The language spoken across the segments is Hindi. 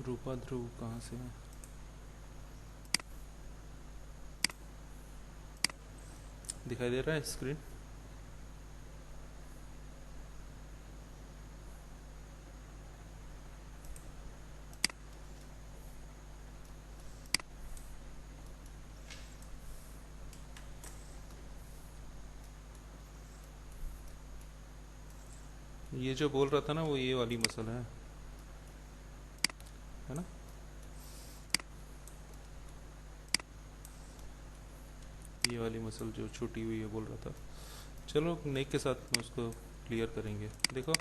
रूपा ध्रुव कहाँ से है? दिखाई दे रहा है स्क्रीन? ये जो बोल रहा था ना वो ये वाली मसल है ना? ये वाली मसल जो छूटी हुई है बोल रहा था। चलो नेक के साथ में उसको क्लियर करेंगे। देखो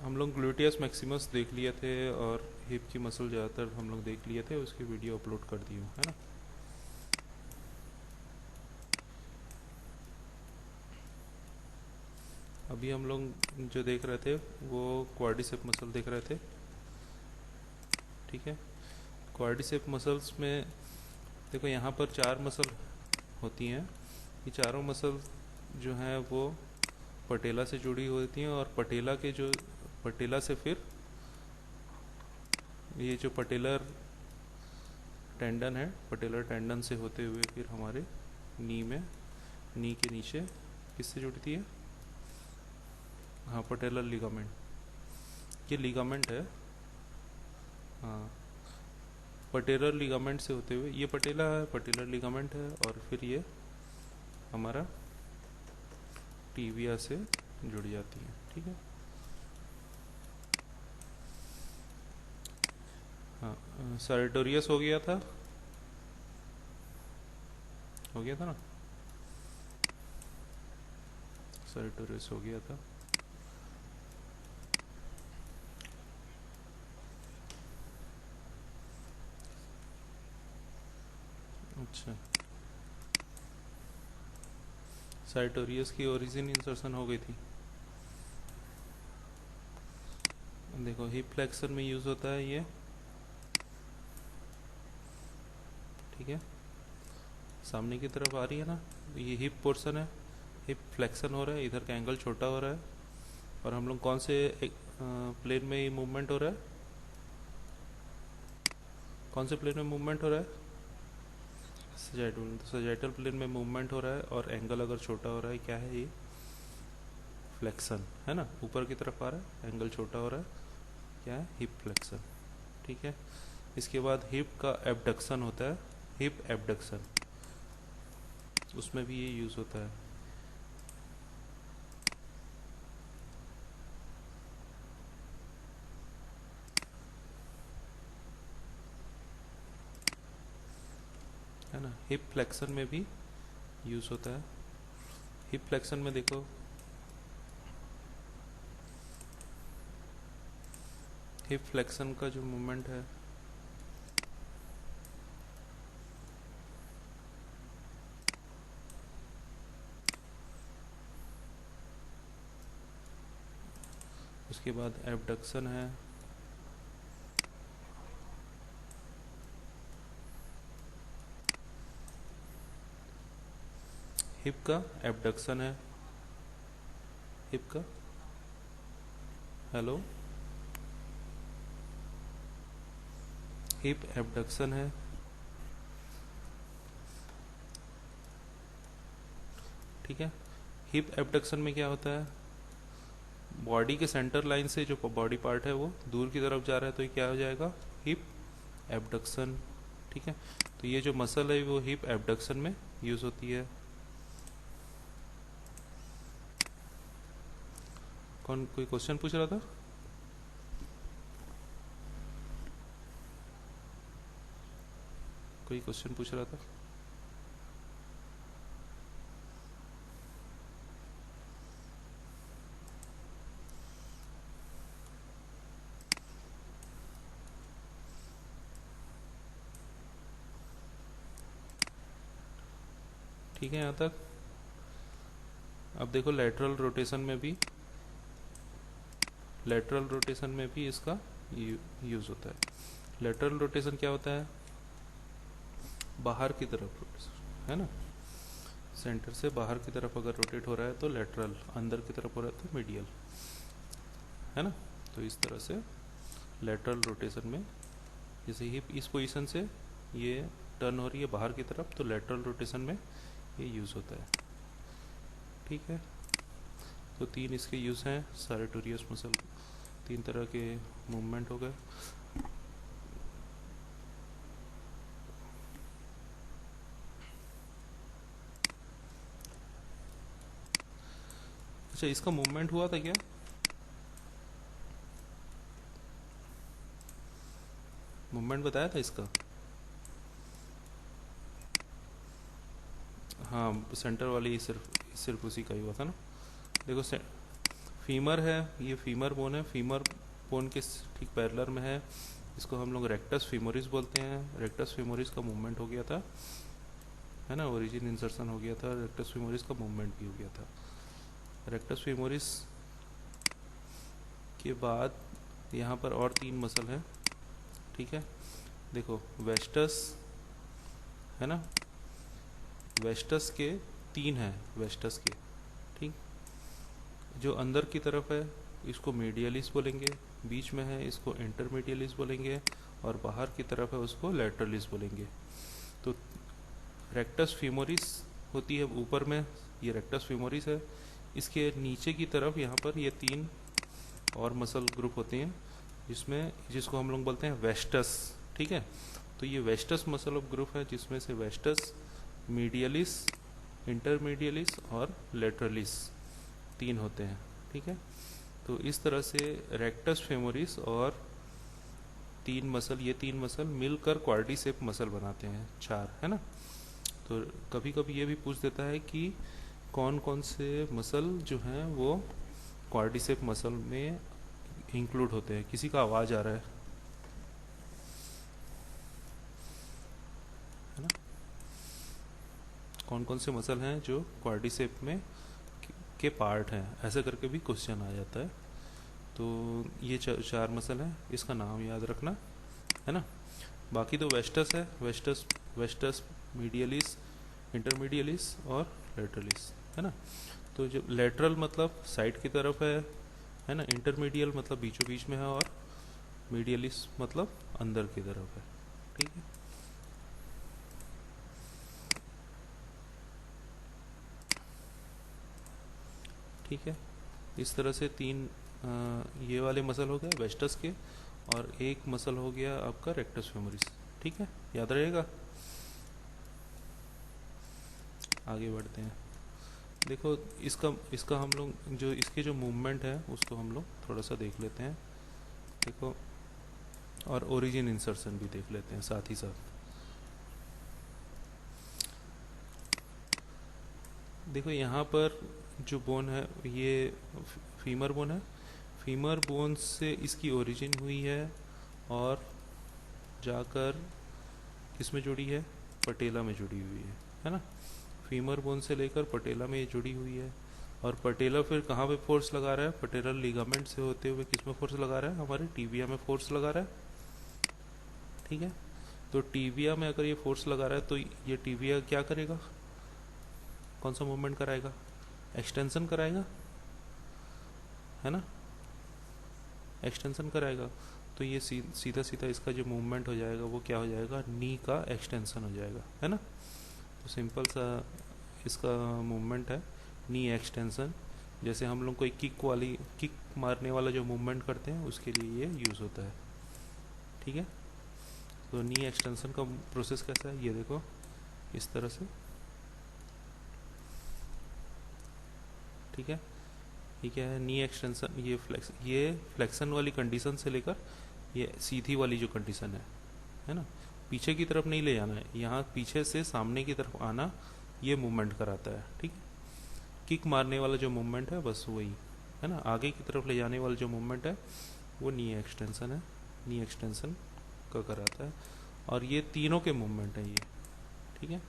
हम लोग ग्लूटियस मैक्सिमस देख लिए थे और हिप की मसल ज़्यादातर हम लोग देख लिए थे, उसकी वीडियो अपलोड कर दी हूँ, है ना? अभी हम लोग जो देख रहे थे वो क्वाड्रिसेप मसल देख रहे थे, ठीक है? क्वाड्रिसेप मसल्स में देखो यहाँ पर 4 मसल होती हैं। ये चारों मसल जो हैं वो पटेला से जुड़ी होती हैं और पटेला से फिर ये जो पटेलर टेंडन है, पटेलर टेंडन से होते हुए फिर हमारे नी के नीचे किससे जुड़ती है? हाँ, पटेलर लिगामेंट। ये लिगामेंट है, हाँ, पटेलर लिगामेंट से होते हुए ये पटेला है, पटेलर लिगामेंट है और फिर ये हमारा टीबिया से जुड़ जाती है, ठीक है? हाँ, सर्टोरियस हो गया था ना? सर्टोरियस हो गया था। अच्छा, सर्टोरियस की ओरिजिन इंसर्शन हो गई थी। देखो हिप फ्लेक्सर में यूज होता है ये, ठीक है? सामने की तरफ आ रही है ना, ये हिप पोर्शन है, हिप फ्लेक्शन हो रहा है, इधर का एंगल छोटा हो रहा है और हम लोग कौन से प्लेन में ये मूवमेंट हो रहा है? कौन से प्लेन में मूवमेंट हो रहा है? सजाइटल। तो सजाइटल प्लेन में मूवमेंट हो रहा है और एंगल अगर छोटा हो रहा है, क्या है ये? फ्लेक्शन, है ना? ऊपर की तरफ आ रहा है, एंगल छोटा हो रहा है, क्या है? हिप फ्लेक्शन, ठीक है? इसके बाद हिप का एबडक्शन होता है, हिप एबडक्शन, उसमें भी ये यूज होता है। है ना? हिप फ्लेक्शन में भी यूज होता है। हिप फ्लेक्शन में देखो हिप फ्लेक्शन का जो मूवमेंट है उसके बाद एबडक्शन है, हिप का एबडक्शन है, हिप का, हेलो, हिप एबडक्शन है, ठीक है? हिप एबडक्शन में क्या होता है? बॉडी के सेंटर लाइन से जो बॉडी पार्ट है वो दूर की तरफ जा रहा है, तो ये क्या हो जाएगा? हिप एबडक्शन, ठीक है? तो ये जो मसल है वो हिप एबडक्शन में यूज होती है। कोई क्वेश्चन पूछ रहा था? कोई क्वेश्चन पूछ रहा था? ठीक है यहाँ तक? अब देखो लेटरल रोटेशन में भी इसका यूज होता है। लेटरल रोटेशन क्या होता है? बाहर की तरफ रोटेशन, है ना? सेंटर से बाहर की तरफ अगर रोटेट हो रहा है तो लेटरल, अंदर की तरफ हो रहा है तो मीडियल, है ना? तो इस तरह से लेटरल रोटेशन में, जैसे हिप इस पोजीशन से ये टर्न हो रही है बाहर की तरफ, तो लेटरल रोटेशन में ये यूज़ होता है। ठीक है, तो 3 इसके यूज़ हैं सारेटोरियस मसल, 3 तरह के मूवमेंट हो गए। अच्छा, इसका मूवमेंट हुआ था क्या? मूवमेंट बताया था इसका? हाँ, सेंटर वाली ही सिर्फ उसी का ही हुआ था ना। देखो फीमर है, ये फीमर बोन है, फीमर बोन के ठीक पैरेलल में है, इसको हम लोग रेक्टस फीमोरिस बोलते हैं। रेक्टस फीमोरिस का मूवमेंट हो गया था, है ना, ओरिजिन इंसर्शन हो गया था, रेक्टस फीमोरिस का मूवमेंट भी हो गया था। रेक्टस फीमोरिस के बाद यहाँ पर और 3 मसल हैं। ठीक है, देखो वेस्टस है ना, वेस्टस के 3 हैं, वेस्टस के। ठीक, जो अंदर की तरफ है इसको मीडियलिस बोलेंगे, बीच में है इसको इंटरमीडियलिस बोलेंगे, और बाहर की तरफ है उसको लैटरलिस बोलेंगे। तो रेक्टस फीमोरिस होती है ऊपर में, ये रेक्टस फीमोरिस है। इसके नीचे की तरफ यहाँ पर ये 3 और मसल ग्रुप होते हैं, जिसको हम लोग बोलते हैं वेस्टस। ठीक है, तो ये वेस्टस मसल ऑफ ग्रुप है, जिसमें से वेस्टस, मीडियलिस, इंटरमीडियलिस और लेटरलिस 3 होते हैं। ठीक है, तो इस तरह से रेक्टस फेमोरिस और 3 मसल, ये 3 मसल मिलकर क्वाड्रिसेप मसल बनाते हैं, 4, है ना। तो कभी कभी ये भी पूछ देता है कि कौन कौन से मसल जो हैं वो क्वाड्रिसेप मसल में इंक्लूड होते हैं। किसी का आवाज़ आ रहा है ना, कौन कौन से मसल हैं जो क्वाड्रिसेप में के पार्ट हैं, ऐसा करके भी क्वेश्चन आ जाता है। तो ये 4 मसल हैं, इसका नाम याद रखना, है ना। बाकी तो वेस्टस है, वेस्टस मीडियलिस, इंटरमीडियलिस और लेटरलिस, है ना। तो जब लेटरल मतलब साइड की तरफ है ना, इंटरमीडियल मतलब बीचों बीच में है, और मीडियलिस मतलब अंदर की तरफ है। ठीक है, ठीक है, इस तरह से 3 ये वाले मसल हो गए वेस्टस के, और एक मसल हो गया आपका रेक्टस फेमोरिस। ठीक है, याद रहेगा। आगे बढ़ते हैं। देखो इसका इसका हम लोग जो इसके जो मूवमेंट है उसको हम लोग थोड़ा सा देख लेते हैं। देखो, और ओरिजिन इंसर्शन भी देख लेते हैं साथ ही साथ। देखो यहाँ पर जो बोन है ये फीमर बोन है, फीमर बोन से इसकी ओरिजिन हुई है और जाकर किसमें जुड़ी है, पटेला में जुड़ी हुई है ना। फीमर बोन से लेकर पटेला में ये जुड़ी हुई है, और पटेला फिर कहाँ पे फोर्स लगा रहा है, पटेलर लिगामेंट से होते हुए किस में फोर्स लगा रहा है, हमारे टीबिया में फोर्स लगा रहा है। ठीक है, तो टीबिया में अगर ये फोर्स लगा रहा है तो ये टीबिया क्या करेगा, कौन सा मूवमेंट कराएगा, एक्सटेंशन कराएगा, है ना, एक्सटेंशन कराएगा। तो ये सीधा सीधा इसका जो मूवमेंट हो जाएगा वो क्या हो जाएगा, नी का एक्सटेंशन हो जाएगा, है ना। तो सिंपल सा इसका मूवमेंट है नी एक्सटेंशन। जैसे हम लोग कोई किक मारने वाला जो मूवमेंट करते हैं उसके लिए ये यूज़ होता है। ठीक है, तो नी एक्सटेंशन का प्रोसेस कैसा है, ये देखो इस तरह से। ठीक है, ये क्या है, नी एक्सटेंशन, ये फ्लेक्शन वाली कंडीशन से लेकर ये सीधी वाली जो कंडीशन है ना, पीछे की तरफ नहीं ले जाना है, यहाँ पीछे से सामने की तरफ आना, ये मूवमेंट कराता है। ठीक है, किक मारने वाला जो मूवमेंट है बस वही है ना, आगे की तरफ ले जाने वाला जो मूवमेंट है वो नी एक्सटेंशन है, नी एक्सटेंशन का कराता है। और ये तीनों के मूवमेंट है ये। ठीक है,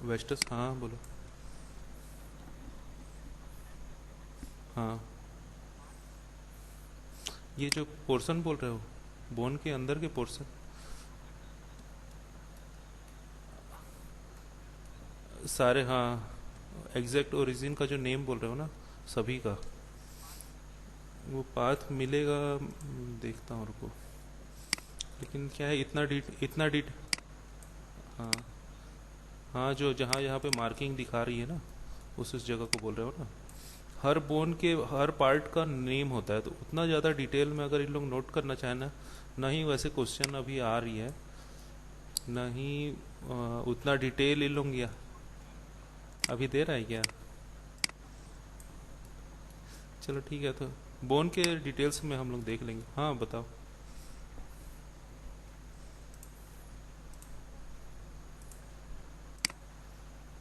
वेस्टस, हाँ बोलो। हाँ, ये जो पोर्शन बोल रहे हो बोन के अंदर के पोर्शन, सारे, हाँ, एग्जैक्ट ओरिजिन का जो नेम बोल रहे हो ना, सभी का वो पाथ मिलेगा। देखता हूँ, रुको। लेकिन क्या है, इतना डीट हाँ, हाँ, जो जहाँ यहाँ पे मार्किंग दिखा रही है ना, उस जगह को बोल रहे हो ना। हर बोन के हर पार्ट का नेम होता है, तो उतना ज़्यादा डिटेल में अगर इन लोग नोट करना चाहें ना, ना ही वैसे क्वेश्चन अभी आ रही है, ना ही उतना डिटेल इन लोग, या अभी दे रहा है क्या? चलो ठीक है, तो बोन के डिटेल्स में हम लोग देख लेंगे। हाँ, बताओ।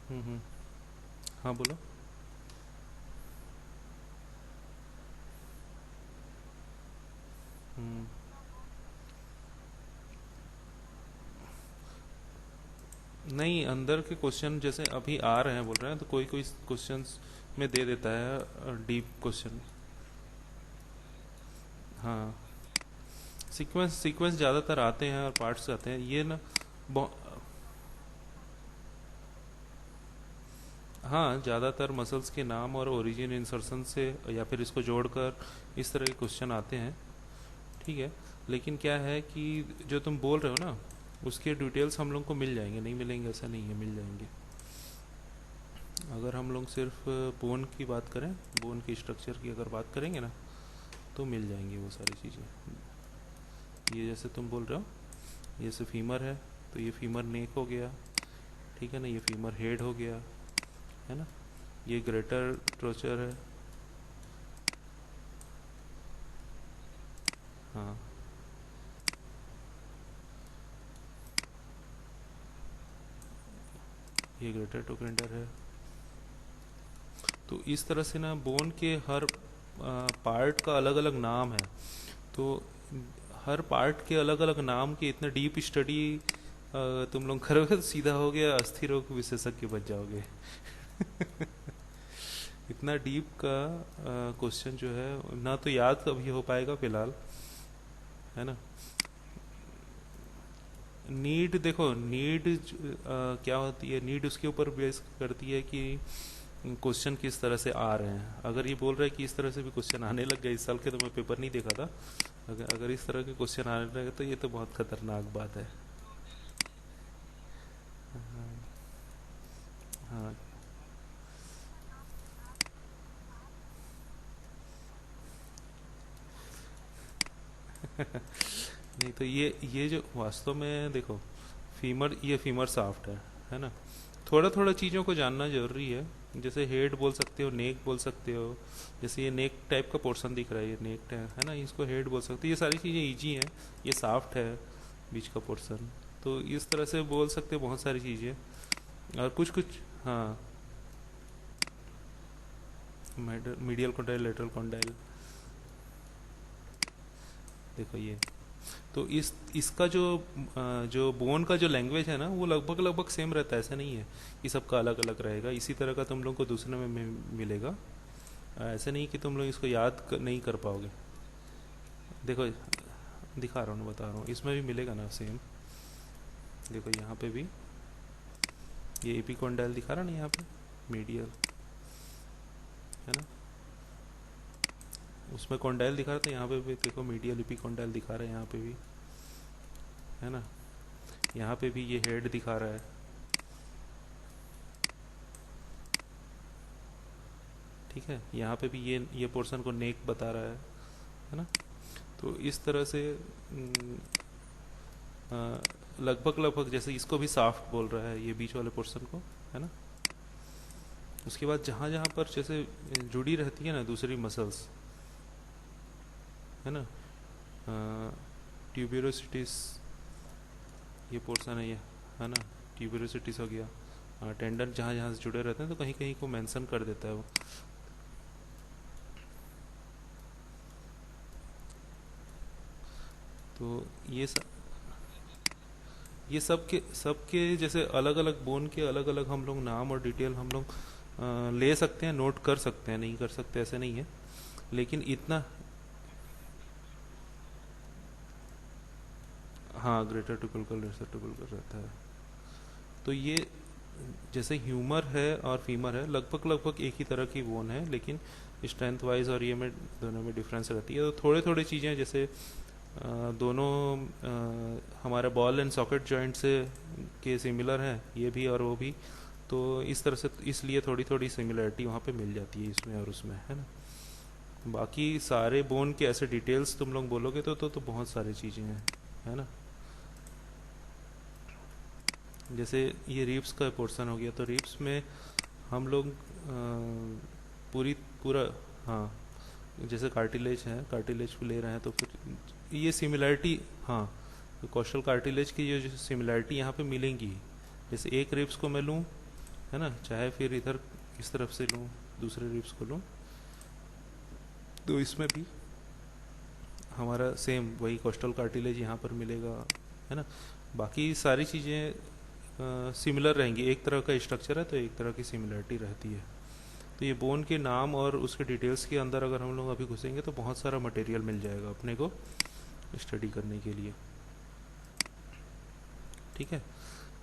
हम्म। हाँ, बोलो। हम्म। नहीं, अंदर के क्वेश्चन जैसे अभी आ रहे हैं बोल रहे हैं, तो कोई कोई क्वेश्चंस में दे देता है डीप क्वेश्चन। हाँ, सीक्वेंस सीक्वेंस ज़्यादातर आते हैं और पार्ट्स आते हैं ये ना। बहु- हाँ, ज़्यादातर मसल्स के नाम और ओरिजिन इंसर्शन से, या फिर इसको जोड़कर इस तरह के क्वेश्चन आते हैं। ठीक है। लेकिन क्या है कि जो तुम बोल रहे हो ना, उसके डिटेल्स हम लोग को मिल जाएंगे, नहीं मिलेंगे ऐसा नहीं है, मिल जाएंगे। अगर हम लोग सिर्फ बोन की बात करें, बोन के स्ट्रक्चर की अगर बात करेंगे ना, तो मिल जाएंगी वो सारी चीज़ें। ये जैसे तुम बोल रहे हो, ये से फीमर है, तो ये फीमर नेक हो गया। ठीक है ना, ये फीमर हेड हो गया, है ना। ये ग्रेटर ट्रोचर है। हाँ, ये ग्रेटर टोकेंडर है। तो इस तरह से ना बोन के हर पार्ट का अलग अलग नाम है। तो हर पार्ट के अलग अलग नाम की इतना डीप स्टडी तुम लोग करोगे तो सीधा हो गया अस्थि रोग विशेषज्ञ बच जाओगे। इतना डीप का क्वेश्चन जो है ना, तो याद कभी हो पाएगा फिलहाल, है ना। नीड देखो, नीड क्या होती है, नीड उसके ऊपर बेस करती है कि क्वेश्चन किस तरह से आ रहे हैं। अगर ये बोल रहे हैं कि इस तरह से भी क्वेश्चन आने लग गए इस साल के, तो मैं पेपर नहीं देखा था। अगर इस तरह के क्वेश्चन आने लगे तो ये तो बहुत खतरनाक बात है। हाँ। नहीं, तो ये जो वास्तव में देखो, फीमर, ये फीमर साफ्ट है ना। थोड़ा थोड़ा चीज़ों को जानना जरूरी है। जैसे हेड बोल सकते हो, नेक बोल सकते हो। जैसे ये नेक टाइप का पोर्शन दिख रहा है, ये नेक है ना, इसको हेड बोल सकते हो। ये सारी चीज़ें इजी हैं। ये साफ्ट है, बीच का पोर्शन। तो इस तरह से बोल सकते हो बहुत सारी चीज़ें। और कुछ कुछ, हाँ, मीडियल कॉन्डाइल, लेटरल कॉन्डाइल। देखो ये, तो इस इसका जो बोन का जो लैंग्वेज है ना, वो लगभग लगभग सेम रहता है, ऐसा नहीं है कि सबका अलग अलग रहेगा। इसी तरह का तुम लोग को दूसरे में मिलेगा। ऐसा नहीं कि तुम लोग इसको नहीं कर पाओगे। देखो, दिखा रहा हूँ, बता रहा हूँ, इसमें भी मिलेगा ना सेम। देखो यहाँ पे भी ये एपिकोंडाइल दिखा रहा ना यहाँ पे, मीडियल, है ना। उसमें कॉन्डाइल दिखा रहा था, यहाँ पे भी देखो मीडियल एपिकोंडाइल दिखा रहा है यहाँ पे भी, है ना। यहाँ पे भी ये हेड दिखा रहा है। ठीक है, यहाँ पे भी ये पोर्शन को नेक बता रहा है ना। तो इस तरह से लगभग लगभग जैसे इसको भी साफ्ट बोल रहा है, ये बीच वाले पोर्शन को, है ना। उसके बाद जहाँ जहाँ पर जैसे जुड़ी रहती है ना दूसरी मसल्स, है ना, ट्यूबरोसिटिस, ये पोर्शन है ये, है ना। ट्यूबरोसिटिस हो गया। टेंडन जहाँ जहाँ से जुड़े रहते हैं, तो कहीं कहीं को मेंशन कर देता है वो। तो ये सबके जैसे अलग अलग बोन के अलग अलग हम लोग नाम और डिटेल हम लोग ले सकते हैं, नोट कर सकते हैं, नहीं कर सकते ऐसे नहीं है। लेकिन इतना, हाँ, ग्रेटर ट्यूबरकल, लेसर ट्यूबरकल रहता है। तो ये जैसे ह्यूमर है और फीमर है, लगभग लगभग एक ही तरह की बोन है, लेकिन स्ट्रेंथ वाइज और ये में दोनों में डिफरेंस रहती है। तो थोड़े थोड़े चीज़ें जैसे दोनों हमारे बॉल एंड सॉकेट जॉइंट से के सिमिलर हैं, ये भी और वो भी, तो इस तरह से इसलिए थोड़ी थोड़ी सिमिलरिटी वहाँ पे मिल जाती है इसमें और उसमें, है ना। बाकी सारे बोन के ऐसे डिटेल्स तुम लोग बोलोगे तो बहुत सारी चीज़ें हैं, है ना। जैसे ये रिब्स का पोर्शन हो गया, तो रिब्स में हम लोग पूरी पूरा, हाँ, जैसे कार्टिलेज है, कार्टिलेज को ले रहे हैं तो फिर ये सिमिलरिटी, हाँ, तो कौशल कार्टिलेज की जो सिमिलरिटी यहाँ पे मिलेंगी। जैसे एक रिब्स को मैं लूँ, है ना, चाहे फिर इधर इस तरफ से लूँ, दूसरे रिब्स को लूँ, तो इसमें भी हमारा सेम वही कोस्टल कार्टिलेज यहाँ पर मिलेगा, है ना। बाकी सारी चीज़ें सिमिलर रहेंगी, एक तरह का स्ट्रक्चर है तो एक तरह की सिमिलरिटी रहती है। तो ये बोन के नाम और उसके डिटेल्स के अंदर अगर हम लोग अभी घुसेंगे तो बहुत सारा मटेरियल मिल जाएगा अपने को स्टडी करने के लिए, ठीक है।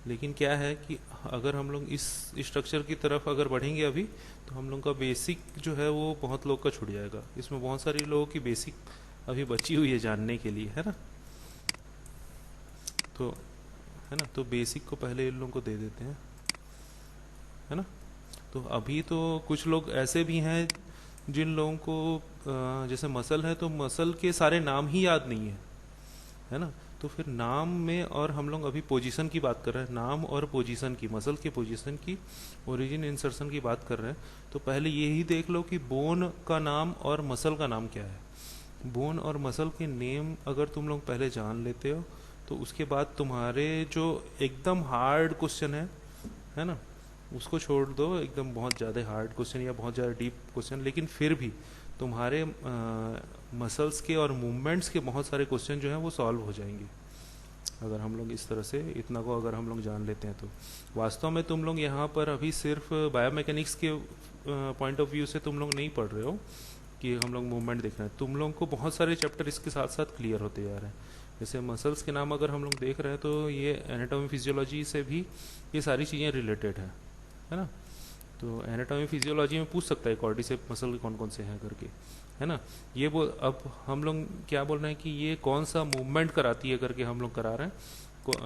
लेकिन क्या है कि अगर हम लोग इस स्ट्रक्चर की तरफ अगर बढ़ेंगे अभी, तो हम लोग का बेसिक जो है वो बहुत लोग का छूट जाएगा। इसमें बहुत सारे लोगों की बेसिक अभी बची हुई है जानने के लिए, है ना। तो है ना, तो बेसिक को पहले इन लोगों को दे देते हैं, है ना। तो अभी तो कुछ लोग ऐसे भी हैं जिन लोगों को जैसे मसल है तो मसल के सारे नाम ही याद नहीं है ना। तो फिर नाम में, और हम लोग अभी पोजीशन की बात कर रहे हैं, नाम और पोजीशन की, मसल के पोजीशन की, ओरिजिन इंसर्शन की बात कर रहे हैं, तो पहले ये ही देख लो कि बोन का नाम और मसल का नाम क्या है। बोन और मसल के नेम अगर तुम लोग पहले जान लेते हो तो उसके बाद तुम्हारे जो एकदम हार्ड क्वेश्चन है ना, उसको छोड़ दो, एकदम बहुत ज़्यादा हार्ड क्वेश्चन या बहुत ज़्यादा डीप क्वेश्चन, लेकिन फिर भी तुम्हारे मसल्स के और मूवमेंट्स के बहुत सारे क्वेश्चन जो हैं वो सॉल्व हो जाएंगे अगर हम लोग इस तरह से इतना को अगर हम लोग जान लेते हैं। तो वास्तव में तुम लोग यहाँ पर अभी सिर्फ बायोमैकेनिक्स के पॉइंट ऑफ व्यू से तुम लोग नहीं पढ़ रहे हो कि हम लोग मूवमेंट देख रहे हैं, तुम लोग को बहुत सारे चैप्टर इसके साथ साथ क्लियर होते जा रहे हैं। जैसे मसल्स के नाम अगर हम लोग देख रहे हैं तो ये एनाटॉमी फिजियोलॉजी से भी ये सारी चीज़ें रिलेटेड है ना। तो एनाटॉमी फिजियोलॉजी में पूछ सकता है कॉर्डिसेप मसल के कौन कौन से हैं करके, है ना। ये अब हम लोग क्या बोल रहे हैं कि ये कौन सा मूवमेंट कराती है करके हम लोग करा रहे हैं।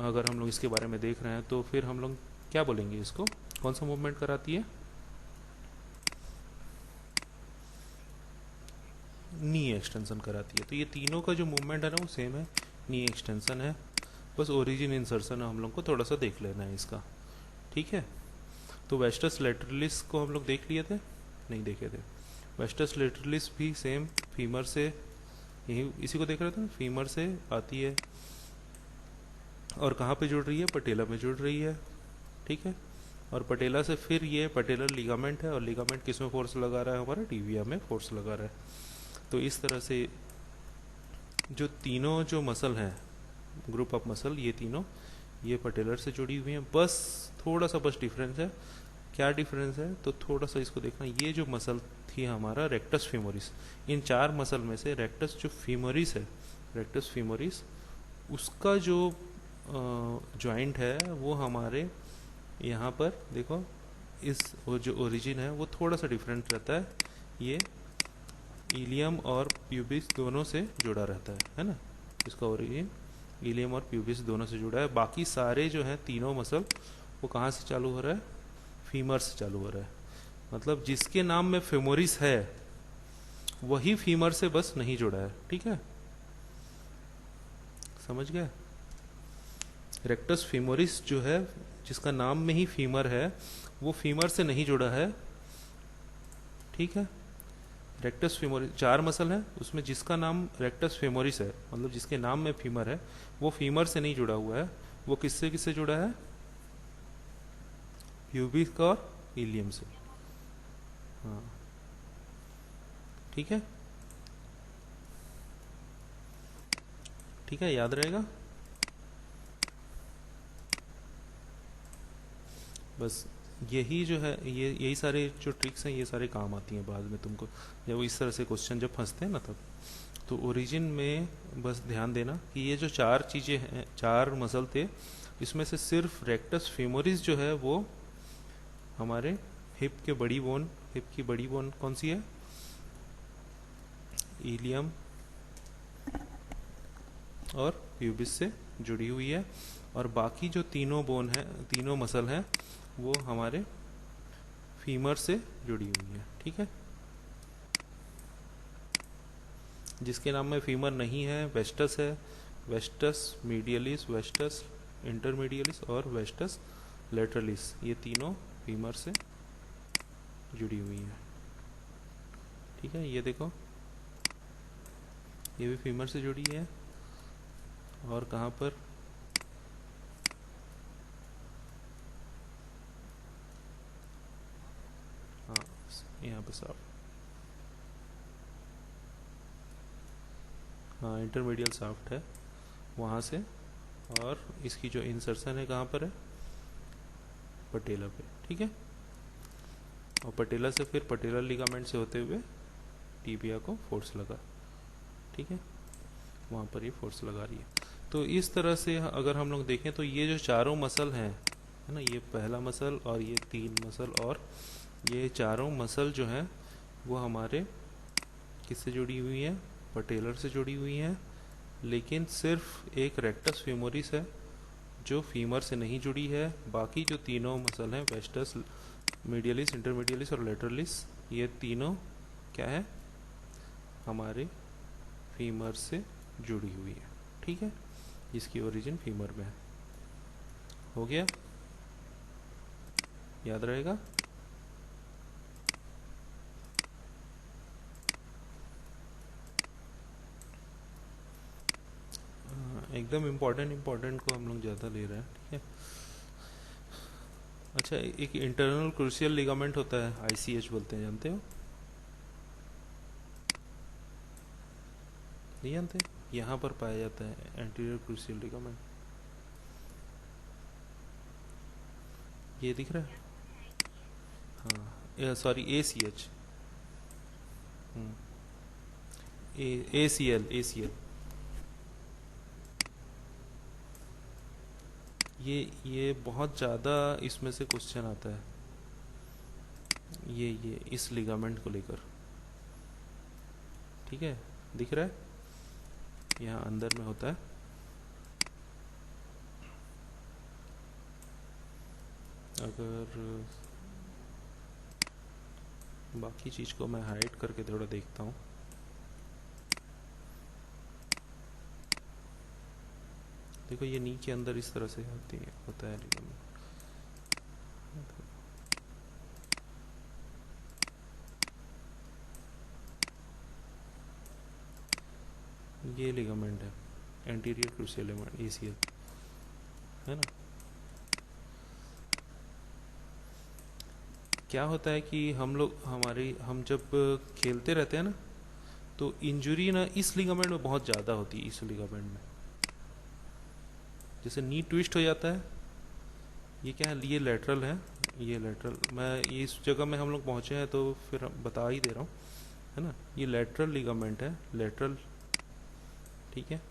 अगर हम लोग इसके बारे में देख रहे हैं तो फिर हम लोग क्या बोलेंगे, इसको कौन सा मूवमेंट कराती है। नी एक्सटेंशन कराती है। तो ये तीनों का जो मूवमेंट है ना वो सेम है, नी एक्सटेंशन है, बस ओरिजिन इंसर्शन हम लोग को थोड़ा सा देख लेना है इसका, ठीक है। तो वेस्टस लेटरलिस को हम लोग देख लिए थे, नहीं देखे थे। वेस्टस लेटरलिस भी सेम फीमर से, यही इसी को देख रहे थे ना, फीमर से आती है और कहाँ पे जुड़ रही है, पटेला में जुड़ रही है, ठीक है। और पटेला से फिर ये पटेलर लिगामेंट है, और लिगामेंट किस में फोर्स लगा रहा है, हमारा टिबिया में फोर्स लगा रहा है। तो इस तरह से जो तीनों जो मसल हैं, ग्रुप ऑफ मसल, ये तीनों ये पटेलर से जुड़ी हुई हैं। बस थोड़ा सा बस डिफरेंस है, क्या डिफरेंस है तो थोड़ा सा इसको देखना। ये जो मसल थी हमारा रेक्टस फीमोरिस, इन चार मसल में से रेक्टस जो फीमोरिस है, रेक्टस फीमोरिस, उसका जो जॉइंट है वो हमारे यहाँ पर देखो, इस जो ओरिजिन है वो थोड़ा सा डिफरेंट रहता है। ये इलियम और प्यूबिस दोनों से जुड़ा रहता है ना। इसका ओरिजिन इलियम और प्यूबिस दोनों से जुड़ा है। बाकी सारे जो हैं तीनों मसल वो कहाँ से चालू हो रहा है, फीमर से चालू हो रहा है। मतलब जिसके नाम में फेमोरिस है वही फीमर से बस नहीं जुड़ा है, ठीक है, समझ गए। रेक्टस फीमोरिस जो है, जिसका नाम में ही फीमर है, वो फीमर से नहीं जुड़ा है, ठीक है। रेक्टस फीमोरिस चार मसल है, उसमें जिसका नाम रेक्टस फीमोरिस है, मतलब जिसके नाम में फीमर है, वो फीमर से नहीं जुड़ा हुआ है। वो किससे किससे जुड़ा है, प्यूबिक और इलियम से, हाँ, ठीक है, ठीक है, याद रहेगा। बस यही जो है, ये यही सारे जो ट्रिक्स हैं ये सारे काम आती हैं बाद में तुमको, जब इस तरह से क्वेश्चन जब फंसते हैं ना तब। तो ओरिजिन में बस ध्यान देना कि ये जो चार चीज़ें हैं, चार मसल थे, इसमें से सिर्फ रेक्टस फीमोरिस जो है वो हमारे हिप के बड़ी बोन, हिप की बड़ी बोन कौन सी है? इलियम और प्यूबिस से जुड़ी हुई है, और बाकी जो तीनों बोन है, तीनों मसल हैं, वो हमारे फीमर से जुड़ी हुई है। ठीक है, जिसके नाम में फीमर नहीं है वेस्टस है, वेस्टस मीडियलिस, वेस्टस इंटरमीडियलिस और वेस्टस लेटरलिस, ये तीनों फीमर से जुड़ी हुई हैं। ठीक है, ये देखो, ये भी फीमर से जुड़ी है, और कहाँ पर? हाँ, यहाँ पे साफ, हाँ इंटरमीडियल साफ्ट है वहाँ से, और इसकी जो इंसर्शन है कहाँ पर है? पटेला पे। ठीक है, और पटेला से फिर पटेलर लिगामेंट से होते हुए टीबिया को फोर्स लगा। ठीक है, वहाँ पर ये फोर्स लगा रही है। तो इस तरह से अगर हम लोग देखें तो ये जो चारों मसल हैं, है ना, ये पहला मसल और ये तीन मसल और ये चारों मसल जो हैं वो हमारे किससे जुड़ी हुई हैं? पटेलर से जुड़ी हुई हैं, लेकिन सिर्फ एक रेक्टस फेमोरिस है जो फीमर से नहीं जुड़ी है। बाकी जो तीनों मसल हैं, वेस्टस मीडियलिस, इंटरमीडियलिस और लेटरलिस, ये तीनों क्या है? हमारे फीमर से जुड़ी हुई है। ठीक है, जिसकी ओरिजिन फीमर में है। हो गया, याद रहेगा? एकदम इम्पोर्टेंट को हम लोग ज़्यादा ले रहे हैं। ठीक है, अच्छा, एक इंटरनल क्रूशियल लिगामेंट होता है, आईसीएच बोलते हैं, जानते हो? नहीं जानते? यहाँ पर पाया जाता है एंटीरियर क्रूशियल लिगामेंट, ये दिख रहा है? हाँ, सॉरी, ACH, ACL, ये बहुत ज़्यादा इसमें से क्वेश्चन आता है, ये इस लिगामेंट को लेकर। ठीक है, दिख रहा है? यहाँ अंदर में होता है। अगर बाकी चीज़ को मैं हाइड करके थोड़ा देखता हूँ, देखो ये नी के अंदर इस तरह से होता है लिगामेंट। ये लिगामेंट है एंटीरियर क्रूशियल लिगामेंट, ACL, है ना। क्या होता है कि हम जब खेलते रहते हैं ना, तो इंजरी ना इस लिगामेंट में बहुत ज़्यादा होती है। इस लिगामेंट में जैसे नी ट्विस्ट हो जाता है, ये क्या है? ये लेटरल है, ये लेटरल, मैं इस जगह में हम लोग पहुँचे हैं तो फिर बता ही दे रहा हूँ, है ना। ये लेटरल लिगामेंट है, लेटरल, ठीक है,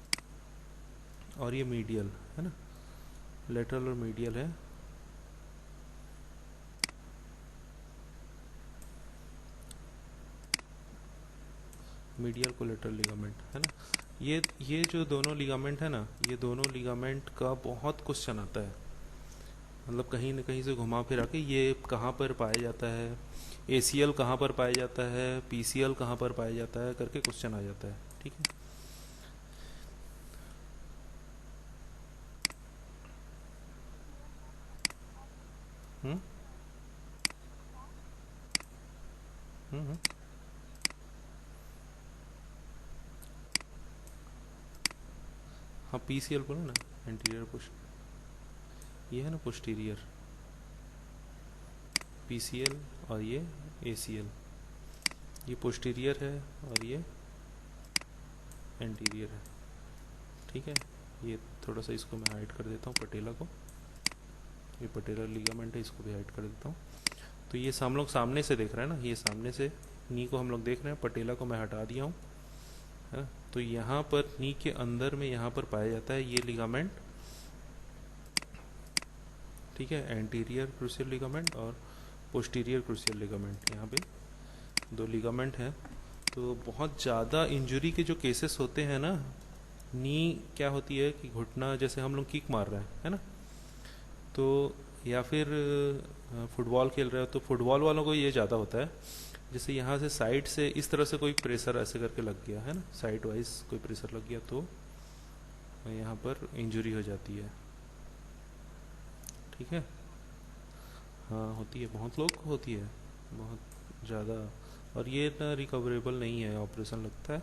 और ये मीडियल है ना, लेटरल और मीडियल है। मीडियल कोलेटरल लिगामेंट, है ना। ये जो दोनों लिगामेंट है ना, ये दोनों लिगामेंट का बहुत क्वेश्चन आता है, मतलब कहीं न कहीं से घुमा फिरा के ये कहाँ पर पाया जाता है, ACL कहाँ पर पाया जाता है, PCL कहाँ पर पाया जाता है करके क्वेश्चन आ जाता है। ठीक है, हम्म हम्म हाँ, PCL बोलो ना, एंटीरियर पुश, ये है ना पोस्टीरियर, PCL, और ये ACL, ये पोस्टीरियर है और ये एंटीरियर है। ठीक है, ये थोड़ा सा इसको मैं हाइड कर देता हूँ, पटेला को, ये पटेलर लिगामेंट है, इसको भी हाइड कर देता हूँ। तो ये हम लोग सामने से देख रहे हैं ना, ये सामने से नी को हम लोग देख रहे हैं, पटेला को मैं हटा दिया हूँ, है। तो यहाँ पर नी के अंदर में यहाँ पर पाया जाता है ये लिगामेंट, ठीक है, एंटीरियर क्रूशियल लिगामेंट और पोस्टीरियर क्रूसियल लिगामेंट, यहाँ पे 2 लिगामेंट हैं। तो बहुत ज़्यादा इंजरी के जो केसेस होते हैं ना, नी क्या होती है कि घुटना, जैसे हम लोग किक मार रहे हैं है ना, तो या फिर फुटबॉल खेल रहे हो तो फुटबॉल वालों को ये ज़्यादा होता है, जैसे यहाँ से साइड से इस तरह से कोई प्रेशर ऐसे करके लग गया है ना, साइड वाइज कोई प्रेशर लग गया तो यहाँ पर इंजरी हो जाती है। ठीक है, हाँ होती है, बहुत लोग को होती है, बहुत ज़्यादा। और ये ना रिकवरेबल नहीं है, ऑपरेशन लगता है